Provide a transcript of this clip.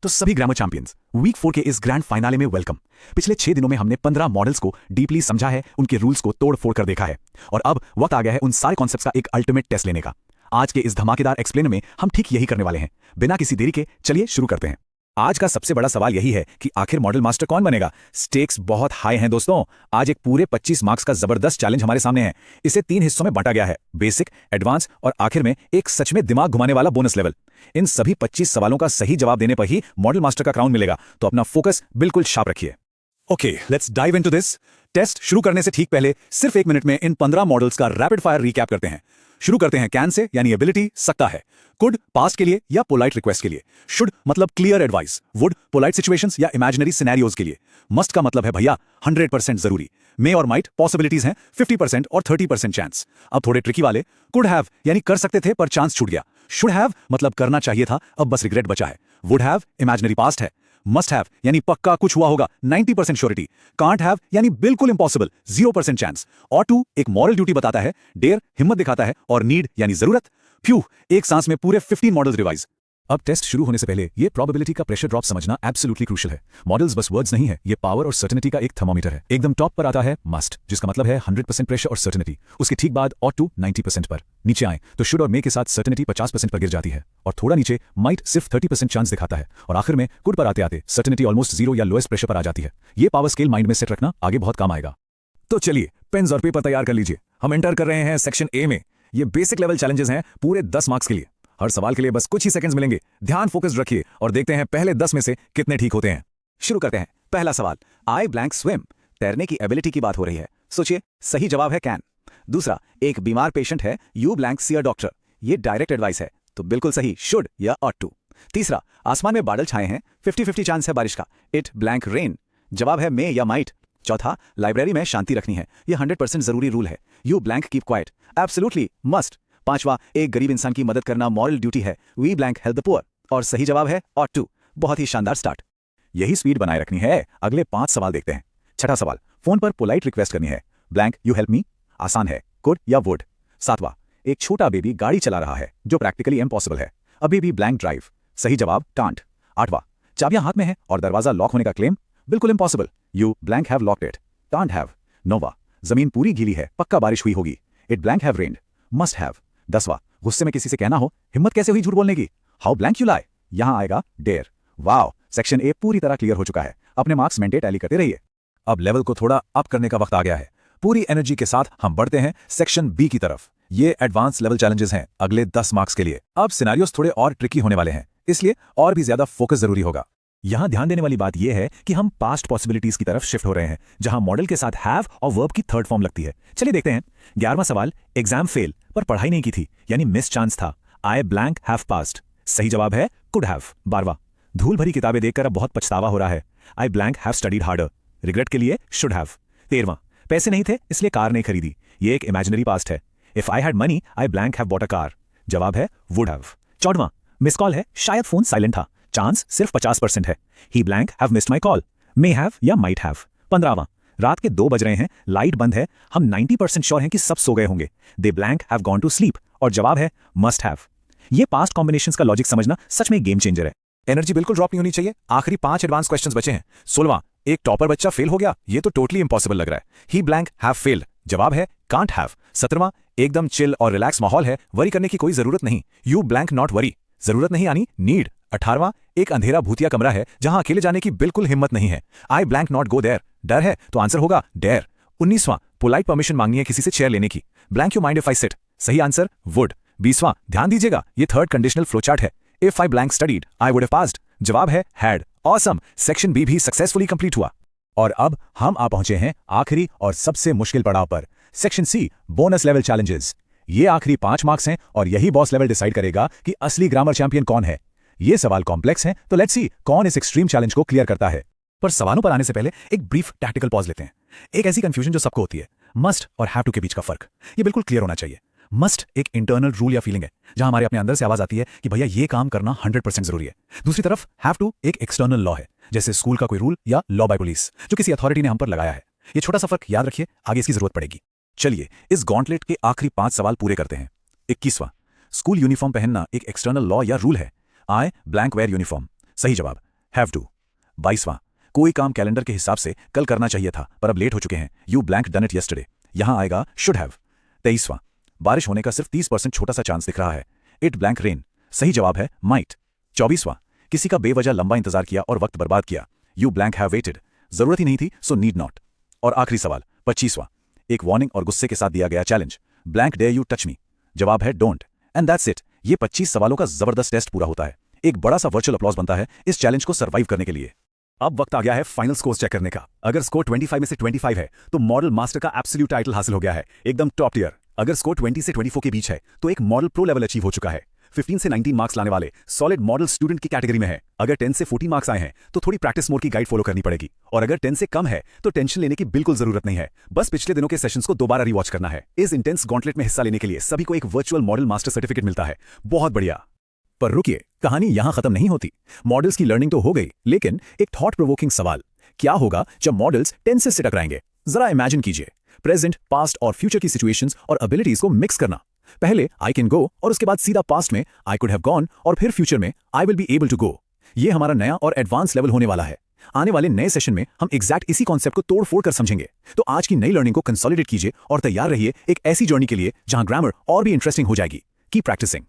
तो सभी grammar champions week 4 के इस ग्रैंड फाइनाले में वेलकम। पिछले 6 दिनों में हमने 15 मॉडल्स को डीपली समझा है, उनके रूल्स को तोड़ फोड़ कर देखा है और अब वक्त आ गया है उन सारे कॉन्सेप्ट्स का एक अल्टीमेट टेस्ट लेने का। आज के इस धमाकेदार एक्सप्लेन में हम ठीक यही करने वाले हैं। बिना किसी देरी के चलिए शुरू करते हैं। आज का सबसे बड़ा सवाल यही है कि आखिर मॉडल मास्टर कौन बनेगा। स्टेक्स बहुत हाई हैं दोस्तों। आज एक पूरे 25 मार्क्स का जबरदस्त चैलेंज हमारे सामने है। इसे 3 हिस्सों में बांटा गया है, बेसिक, एडवांस और आखिर में एक सच में दिमाग घुमाने वाला बोनस लेवल। इन सभी 25 सवालों का सही जवाब देने पर ही मॉडल मास्टर का क्राउन मिलेगा, तो अपना फोकस बिल्कुल शार्प रखिए। Okay, let's dive into this. Test शुरू करने से ठीक पहले सिर्फ 1 मिनट में इन 15 मॉडल्स का रैपिड फायर रिकैप करते हैं। शुरू करते हैं कैन से, यानी एबिलिटी, सकता है। कुड पास्ट के लिए या पोलाइट रिक्वेस्ट के लिए। शुड मतलब clear advice. Would polite situations या इमेजिनरी सिनेरियोज के लिए। मस्ट का मतलब है भैया 100% जरूरी। मे और माइट पॉसिबिलिटीज हैं 50% और 30% चांस। अब थोड़े ट्रिकी वाले। कुड हैव यानी कर सकते थे पर चांस छूट गया। शुड हैव मतलब करना चाहिए था, अब बस रिग्रेट बचा है। वुड हैव इमेजिनरी पास्ट है। मस्ट हैव यानी पक्का कुछ हुआ होगा, 90% श्योरिटी। कांट हैव यानी बिल्कुल इंपॉसिबल, 0% चांस। और टू एक मॉरल ड्यूटी बताता है, डेयर हिम्मत दिखाता है और नीड यानी जरूरत। फ्यू एक सांस में पूरे 15 मॉडल्स रिवाइज। अब टेस्ट शुरू होने से पहले ये प्रोबेबिलिटी का प्रेशर ड्रॉप समझना एब्सोल्युटली क्रूशियल है। मॉडल्स बस वर्ड्स नहीं है, ये पावर और सर्टेनिटी का एक थर्मोमीटर है। एकदम टॉप पर आता है मस्ट, जिसका मतलब है 100% प्रेशर और सर्टेनिटी। उसके ठीक बाद ऑट टू 90% पर। नीचे आए तो शुड और मे के साथ सर्टेनिटी 50% पर गिर जाती है और थोड़ा नीचे माइट सिर्फ 30% चांस दिखाता है और आखिर में कुड पर आते आते सर्टेनिटी ऑलमोस्ट 0 या लोएस्ट प्रेशर पर आ जाती है। ये पावर स्केल माइंड में सेट रखना आगे बहुत काम आएगा। तो चलिए पेन्स और पेपर तैयार कर लीजिए। हम एंटर कर रहे हैं सेक्शन ए में। ये बेसिक लेवल चैलेंजेस हैं पूरे 10 मार्क्स के लिए। हर सवाल के लिए बस कुछ ही सेकंड्स मिलेंगे। ध्यान फोकस रखिए और देखते हैं पहले 10 में से कितने ठीक होते हैं। शुरू करते हैं। पहला सवाल, आई ब्लैंक स्विम। तैरने की एबिलिटी की बात हो रही है। सोचिए, सही जवाब है कैन। दूसरा, एक बीमार पेशेंट है, you blank see a doctor. ये डायरेक्ट एडवाइस है, तो बिल्कुल सही शुड या ऑट टू। तीसरा, आसमान में बादल छाए हैं, 50-50 चांस है बारिश का। It blank rain. जवाब है मे या माइट। चौथा, लाइब्रेरी में शांति रखनी है, यह 100% जरूरी रूल है। You blank keep quiet. Absolutely must. पांचवा, एक गरीब इंसान की मदद करना मॉरल ड्यूटी है, we blank help the poor. और सही जवाब है ऑट टू। बहुत ही शानदार स्टार्ट। यही स्पीड बनाए रखनी है। अगले 5 सवाल देखते हैं। छठा सवाल, फोन पर पोलाइट रिक्वेस्ट करनी है, ब्लैंक यू हेल्प मी। आसान है, कुड या वुड। सातवां, एक छोटा बेबी गाड़ी चला रहा है, जो प्रैक्टिकली इम्पॉसिबल है, अभी भी ब्लैंक ड्राइव। सही जवाब कांट। आठवां, चाबियां हाथ में है और दरवाजा लॉक होने का क्लेम, बिल्कुल impossible, you blank have locked it, can't have. नौवां, जमीन पूरी गीली है, पक्का बारिश हुई होगी, it blank have rained, must have. 10वां, गुस्से में किसी से कहना हो, हिम्मत कैसे हुई झूठ बोलने की, हाउ ब्लैंक यू लाई। यहां आएगा डेयर। वाओ, सेक्शन ए पूरी तरह क्लियर हो चुका है। अपने मार्क्स मेंटेन टैली करते रहिए। अब लेवल को थोड़ा अप करने का वक्त आ गया है। पूरी एनर्जी के साथ हम बढ़ते हैं सेक्शन बी की तरफ। ये एडवांस लेवल चैलेंजेस हैं अगले 10 मार्क्स के लिए। अब सिनेरियोस थोड़े और ट्रिकी होने वाले हैं, इसलिए और भी ज्यादा फोकस जरूरी होगा। यहां ध्यान देने वाली बात यह है कि हम पास्ट पॉसिबिलिटीज की तरफ शिफ्ट हो रहे हैं, जहां मॉडल के साथ हैव और वर्ब की थर्ड फॉर्म लगती है। चलिए देखते हैं। 11वां सवाल, एग्जाम फेल पर पढ़ाई नहीं की थी, यानी मिस चांस था, आई ब्लैंक हैव पास्ड। सही जवाब है कुड हैव। 12वां, धूल भरी किताबें देखकर अब बहुत पछतावा हो रहा है, I blank have studied harder. Regret के लिए शुड हैव। 13वां, पैसे नहीं थे इसलिए कार नहीं खरीदी, ये एक इमेजिनरी पास्ट है, if I had money I blank have bought a car. जवाब है वुड हैव। 14वां, मिस कॉल है, शायद फोन साइलेंट था, चांस सिर्फ 50% है, he blank have missed my call, may have या माइट हैव। 15वां, रात के 2 बज रहे हैं, लाइट बंद है, हम 90% श्योर हैं कि सब सो गए होंगे, they blank have gone to sleep. और जवाब है मस्ट हैव। ये पास्ट कॉम्बिनेशंस का लॉजिक समझना सच में गेम चेंजर है। एनर्जी बिल्कुल ड्रॉप नहीं होनी चाहिए। आखिरी 5 एडवांस क्वेश्चंस बचे हैं। 16वां, एक टॉपर बच्चा फेल हो गया, ये तो टोटली इंपॉसिबल लग रहा है, ही ब्लैंक हैव फेल्ड। जवाब है कांट हैव। 17वां, एकदम चिल और रिलैक्स माहौल है, वरी करने की कोई जरूरत नहीं, यू ब्लैंक नॉट वरी। जरूरत नहीं यानी नीड। 18वां, एक अंधेरा भूतिया कमरा है जहां अकेले जाने की बिल्कुल हिम्मत नहीं है, I blank not go there. डर है तो आंसर होगा डेयर। 19वां, पोलाइट परमिशन मांगनी है किसी से चेयर लेने की, blank you mind if I sit. सही आंसर वुड। 20वां, ध्यान दीजिएगा, ये थर्ड कंडीशनल फ्लो चार्ट है, if I blank studied I would have passed. जवाब है हैड। ऑसम, सेक्शन बी भी सक्सेसफुली कंप्लीट हुआ। और अब हम आ पहुंचे हैं आखिरी और सबसे मुश्किल पड़ाव पर, section C, bonus level challenges. ये आखिरी 5 मार्क्स हैं और यही बॉस लेवल डिसाइड करेगा कि असली ग्रामर चैंपियन कौन है। ये सवाल कॉम्प्लेक्स हैं, तो लेट्स सी कौन इस एक्सट्रीम चैलेंज को क्लियर करता है। पर सवालों पर आने से पहले एक ब्रीफ टैक्टिकल पॉज लेते हैं। एक ऐसी कंफ्यूजन जो सबको होती है, मस्ट और हैव टू के बीच का फर्क, ये बिल्कुल क्लियर होना चाहिए। मस्ट एक इंटरनल रूल या फीलिंग है, जहां हमारे अपने अंदर से आवाज आती है कि भैया ये काम करना 100% जरूरी है। दूसरी तरफ हैव टू एक एक्सटर्नल लॉ है, जैसे स्कूल का कोई रूल या लॉ बाय पुलिस, जो किसी अथॉरिटी ने हम पर लगाया है। ये छोटा सा फर्क याद रखिए, आगे इसकी जरूरत पड़ेगी। चलिए इस गॉन्टलेट के आखिरी 5 सवाल पूरे करते हैं। 21वां, स्कूल यूनिफॉर्म पहनना एक एक्सटर्नल लॉ या रूल है, आई ब्लैंक वेयर यूनिफॉर्म। सही जवाब हैव टू। 22वां, कोई काम कैलेंडर के हिसाब से कल करना चाहिए था पर अब लेट हो चुके हैं, you blank done it yesterday. यहां आएगा शुड हैव। 23वां, बारिश होने का सिर्फ 30% छोटा सा चांस दिख रहा है, इट ब्लैंक रेन। सही जवाब है माइट। 24वां, किसी का बेवजह लंबा इंतजार किया और वक्त बर्बाद किया, यू ब्लैंक हैव वेटेड। जरूरत ही नहीं थी सो नीड नॉट। और आखिरी सवाल 25वां, एक वार्निंग और गुस्से के साथ दिया गया challenge, blank dare you touch me. जवाब है डोंट। And that's it. ये 25 सवालों का जबरदस्त टेस्ट पूरा होता है। एक बड़ा सा वर्चुअल अपलॉज बनता है इस चैलेंज को सर्वाइव करने के लिए। अब वक्त आ गया है फाइनल स्कोर चेक करने का। अगर स्कोर 25 में से 25 है तो मॉडल मास्टर का एब्सोल्यूट टाइटल हासिल हो गया है, एकदम टॉप टियर। अगर स्कोर 20 से 24 के बीच है तो एक मॉडल प्रो लेवल अचीव हो चुका है। 15 से 19 मार्क्स लाने वाले सॉलिड मॉडल स्टूडेंट की कैटेगरी में है। अगर 10 से 14 मार्क्स आए हैं तो थोड़ी प्रैक्टिस मोड की गाइड फॉलो करनी पड़ेगी। और अगर 10 से कम है तो टेंशन लेने की बिल्कुल जरूरत नहीं है, बस पिछले दिनों के सेशंस को दोबारा रिवॉच करना है। इस इंटेंस गॉन्टलेट में हिस्सा लेने के लिए सभी को एक वर्चुअल मॉडल मास्टर सर्टिफिकेट मिलता है। बहुत बढ़िया। पर रुकिए, कहानी यहां खत्म नहीं होती। मॉडल्स की लर्निंग तो हो गई, लेकिन एक थॉट प्रोवोकिंग सवाल, क्या होगा जब मॉडल्स टेंसेस से टकराएंगे? जरा इमेजिन कीजिए, प्रेजेंट, पास्ट और फ्यूचर की सिचुएशंस और एबिलिटीज को मिक्स करना। पहले आई कैन गो और उसके बाद सीधा पास्ट में आई कुड हैव गॉन और फिर फ्यूचर में I will be able to go. ये हमारा नया और एडवांस लेवल होने वाला है। आने वाले नए सेशन में हम एग्जैक्ट इसी कॉन्सेप्ट को तोड़ फोड़ कर समझेंगे। तो आज की नई लर्निंग को कंसोलिडेट कीजिए और तैयार रहिए एक ऐसी जर्नी के लिए जहां ग्रामर और भी इंटरेस्टिंग हो जाएगी। Keep practising.